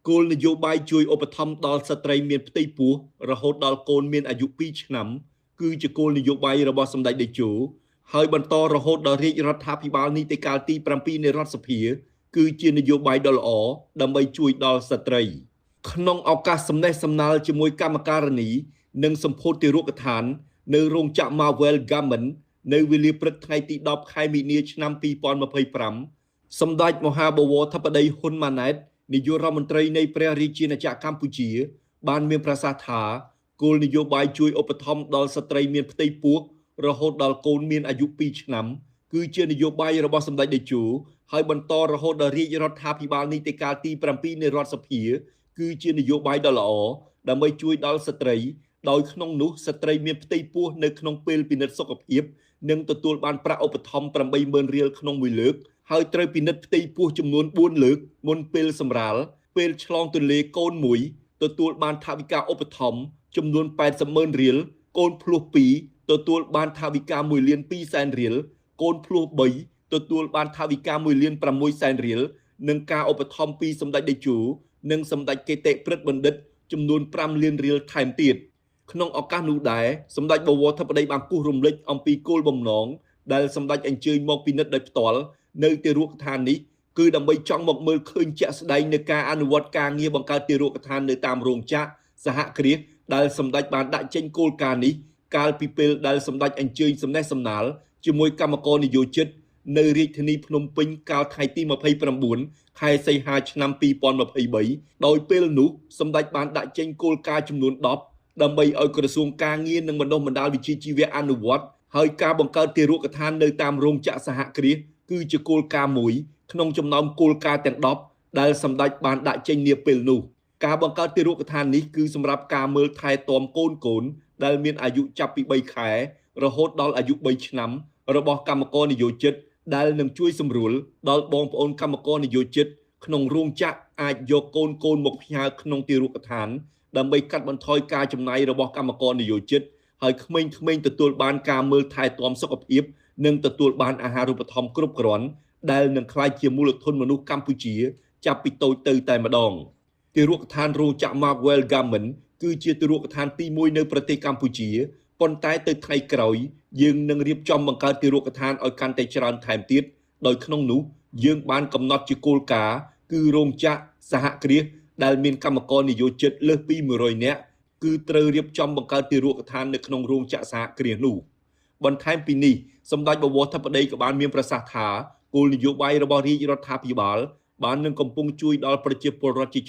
គោលនយោបាយជួយឧបត្ថម្ភដល់ស្ត្រីមានផ្ទៃពោះរហូតដល់កូនមានអាយុ2ឆ្នាំគឺជាគោលនយោបាយរបស់សម្ដេចតេជោហើយបន្តរហូតដល់រាជរដ្ឋាភិបាលនីតិកាលទី7នៃរដ្ឋសភាគឺជានយោបាយដ៏ល្អដើម្បីជួយដល់ស្ត្រីក្នុងឱកាសសំណេះសំណាលជាមួយកម្មការនីនិងសម្ពោធទារុកដ្ឋាននៅរោងចក្រ Marvel Garment នៅវេលាព្រឹកថ្ងៃទី10ខែមីនាឆ្នាំ2025សម្ដេចមហាបវរធិបតីហ៊ុនម៉ាណែតនាយករដ្ឋមន្ត្រីនៃព្រះរាជាណាចក្រកម្ពុជាបានមានប្រសាសន៍ថាគោលនយោបាយជួយឧបត្ថម្ភដល់ស្ត្រីមានផ្ទៃពោះរហូតដល់កូនមានអាយុ2ឆ្នាំគឺជានយោបាយរបស់សម្ដេចតេជោហើយបន្តរហូតដល់រាជរដ្ឋាភិបាលនីតិកាលទី7នៃរដ្ឋសភាគឺជានយោបាយដ៏ល្អដើម្បីជួយដល់ស្ត្រីដោយក្នុងនោះស្ត្រីមានផ្ទៃពោះនៅក្នុងពេលពិនិត្យសុខភាពនឹងទទួលបានប្រាក់ឧបត្ថម្ភ 80000 រៀលក្នុងមួយលើកហើយត្រូវពិនិត្យផ្ទៃពោះចំនួន4លើកមុនពេលសម្រាលពេលឆ្លងទន្លេកូន1ទទួលបានថវិកាឧបត្ថម្ភចំនួន 80000 រៀលកូនភ្លោះ2ទទួលបានថវិកា 1,200,000 រៀលកូនភ្លោះ3ទទួលបានថវិកា 1,600,000 រៀលនិងការឧបត្ថម្ភពីសម្ដេចតេជោនិងសម្ដេចកេតិព្រឹទ្ធបណ្ឌិតចំនួន 5 លានរៀលថែមទៀតក្នុងឱកាសនោះដែរសម្ដេចបវរធិបតីបានគូសរំលឹកអំពីគោលបំណងដែលសម្ដេចអញ្ជើញមកពិនិត្យដោយផ្ទាល់នៅទារកដ្ឋាននេះគឺដើម្បីចង់មកមើលឃើញជាក់ស្ដែងនៃការអនុវត្តការងារបង្កើតទារកដ្ឋាននៅតាមរោងចក្រសហគ្រាសដែលសម្ដេចបានដាក់ចេញគោលការណ៍នេះកាលពីពេលដែលសម្ដេចអញ្ជើញសំណេះសំណាលជាមួយគណៈកម្មការនយោជិតនៅរាជធានីភ្នំពេញកាលថ្ងៃទី29ខែសីហាឆ្នាំ2023ដោយពេលនោះសម្ដេចបានដាក់ចេញគោលការណ៍ចំនួន10ដើម្បីឲ្យក្រសួងការងារនិងបណ្ដុះបណ្ដាលវិជ្ជាជីវៈអនុវត្តហើយការបង្កើតទារកដ្ឋាននៅតាមរោងចក្រសហគ្រាសគឺជាគោលការណ៍មួយក្នុងចំណោមគោលការណ៍ទាំង10ដែលសម្ដេចបានដាក់ចេញនាពេលនោះការបង្កើតទារកដ្ឋាននេះគឺសម្រាប់ការមើលថែទាំកូនដែលមានអាយុចាប់ពី3ខែរហូតដល់អាយុ3ឆ្នាំរបស់គណៈកម្មការនយោជិតដែលនឹងជួយសម្រួលដល់បងប្អូនគណៈកម្មការនយោជិតក្នុងរោងចក្រអាចយកកូនមកផ្ញើក្នុងទារកដ្ឋានដើម្បីកាត់បន្ថយការចំណាយរបស់គណៈកម្មការនយោជិតហើយក្មេងៗទទួលបានការមើលថែទាំសុខភាពនិងទទួលបានអាហារូបត្ថម្ភគ្រប់គ្រាន់ដែលនឹងក្លាយជាមូលធនមនុស្សកម្ពុជាចាប់ពីតូចទៅតែម្ដងទារកដ្ឋានរោងចក្រ Marvel Garment គឺជាទារកដ្ឋានទី1នៅប្រទេសកម្ពុជាប៉ុន្តែទៅថ្ងៃក្រោយយើងនឹងរៀបចំបង្កើតទារកដ្ឋានឲ្យកាន់តែច្រើនថែមទៀតដោយក្នុងនោះយើងបានកំណត់ជាគោលការណ៍គឺរោងចក្រសហគ្រាសដែលមានកម្មករនយោជិតលើសពី100នាក់គឺត្រូវរៀបចំបង្កើតទារកដ្ឋាននៅក្នុងរោងចក្រសហគ្រាសនោះបន្ថែមពីនេះសម្ដេចបវរធិបតីក៏បានមានប្រសាសន៍ថាគោលនយោបាយរបស់រាជរដ្ឋាភិបាលបាននឹងកំពុងជួយដល់ប្រជាពលរដ្ឋជា